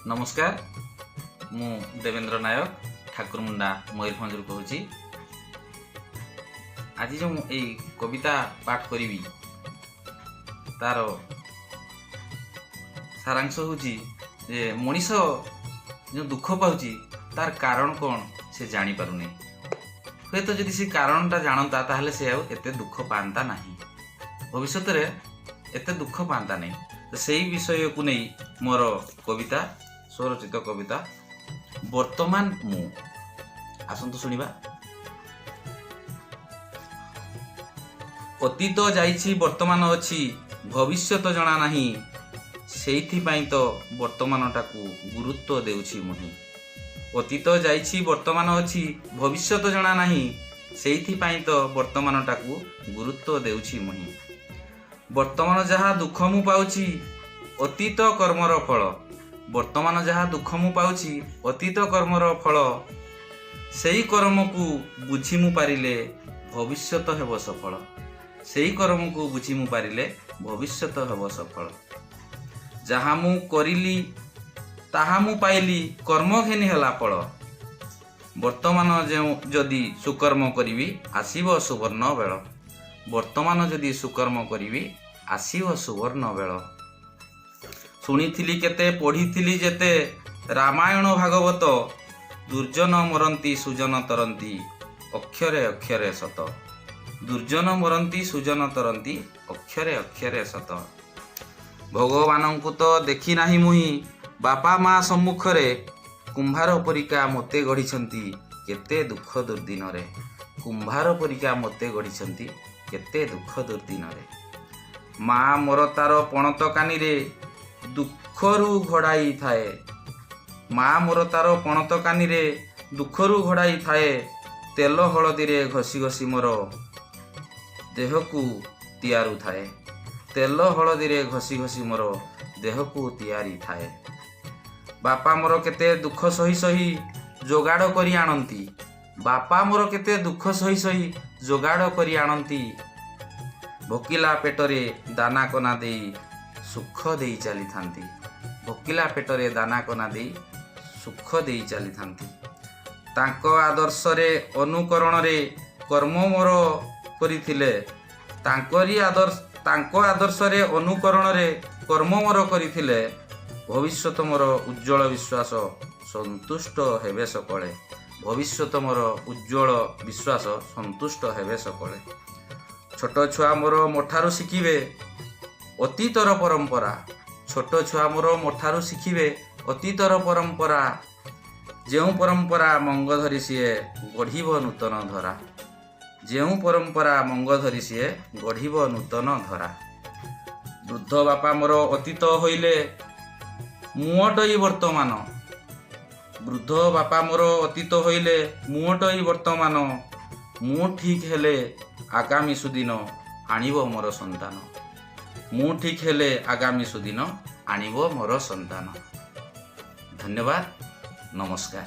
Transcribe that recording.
नमस्कार मु देवेंद्र नायक ठाकुरमुंडा मयूरभंज कहूँ। आज जो ये कविता पाठ करी तार सारांश हूँ जे मनीष जो दुख पाऊँच तार कारण कौन से जानी पारुनी। हे तो जदि से कारणटा जानता ताहले से एते दुख पाता नहीं, भविष्य में एते दुख पाता नहीं। तो सही विषय को नहीं मोर कविता स्वरचित कविता वर्तमान मु आसंतु सुनिबा। अतीत जाइछि वर्तमान अछि भविष्यत जना नाही, सेइथिपाई तो वर्तमानटाकू गुरुत्व देउछि मुहि। अतीत जाइछि वर्तमान अछि भविष्यत जना नाही, सेइथिपाई तो वर्तमानटाकू गुरुत्व देउछि मुहि। वर्तमान जहा दुख मु पाउछि अतीत कर्मर फल, वर्तमान जहा दुख मु पाउछि अतीत कर्मर फल, सेई कर्म को बुझी मु पारिले भविष्यत हेब सफल। सेई कर्म को बुझी मु पारिले भविष्यत हेब सफल। जहा मु करिली ताहा मु पाइली कर्म घेनी हेला फल। वर्तमान जदि सुकर्म करिवि आसीब सुवर्ण बेल। वर्तमान जदि सुकर्म करिवि आसीब सुवर्ण बेल। शुणिथिली केते पढ़िथिली जेते रामायण भागवत, दुर्जन मरंती सुजन तरंती अक्षरे अक्षरे सत। दुर्जन मरंती सुजन तरंती अक्षरे अक्षरे सत। भगवानंकु तो देखी नाही मुहि बापा माँ सम्मुखरे, कुंभार परिका मते गढ़िछंती केते दुख दुर्दिन रे। कुंभार परिका मते गढ़िछंती केते दुख दुर्दिन रे। माँ मोर तार पणत कानी रे दुखरू घोड़ाई थाए। माँ मोर तार पणत कानी रे दुखरू घोड़ाई थाए। तेल हलदी रे घसी घसी मोर देह को तियारु थाए। तेल हलदी रे घसी घसी मोर देह को तियारी थाए। बापा मोर केते दुख सही सही जोगाड़ करी आणंती। बापा मोर केते दुख सही सही जोगाड़ करी आणंती। भोकिला पेटरे दाना कना देई सुख देई चली थांती। भोकिला पेटरे दाना कना देई सुख देई चली थांती। तांको आदर्श रे अनुकरण रे कर्म मोर करिथिले। तांको आदर्श रे अनुकरण रे कर्म मोर करिथिले। भविष्यत मोर उज्ज्वल विश्वास संतुष्ट हेबे सकले। भविष्यत मोर उज्ज्वल विश्वास संतुष्ट हेबे सकले। छोट छुआ मोर मोठारू शिखिबे अतीतर परंपरा। छोट छुआ मोर मोठारू शिखिबे अतीतर परंपरा। जेउ परंपरा मंग धरी सीए गढ़िब नूतन धरा। जेउ परंपरा मंग धरी सीए गढ़िब नूतन धरा। वृद्ध बापा मोर अतीत होइले मुअटई वर्तमान। वृद्ध बापा मोर अतीत होइले मुअटई वर्तमान। मु ठीक हेले आगामी सुदिन आनिब मोर संतान। मु ठीक हेले आगामी सुदिन आनिब मोर संतान। धन्यवाद, नमस्कार।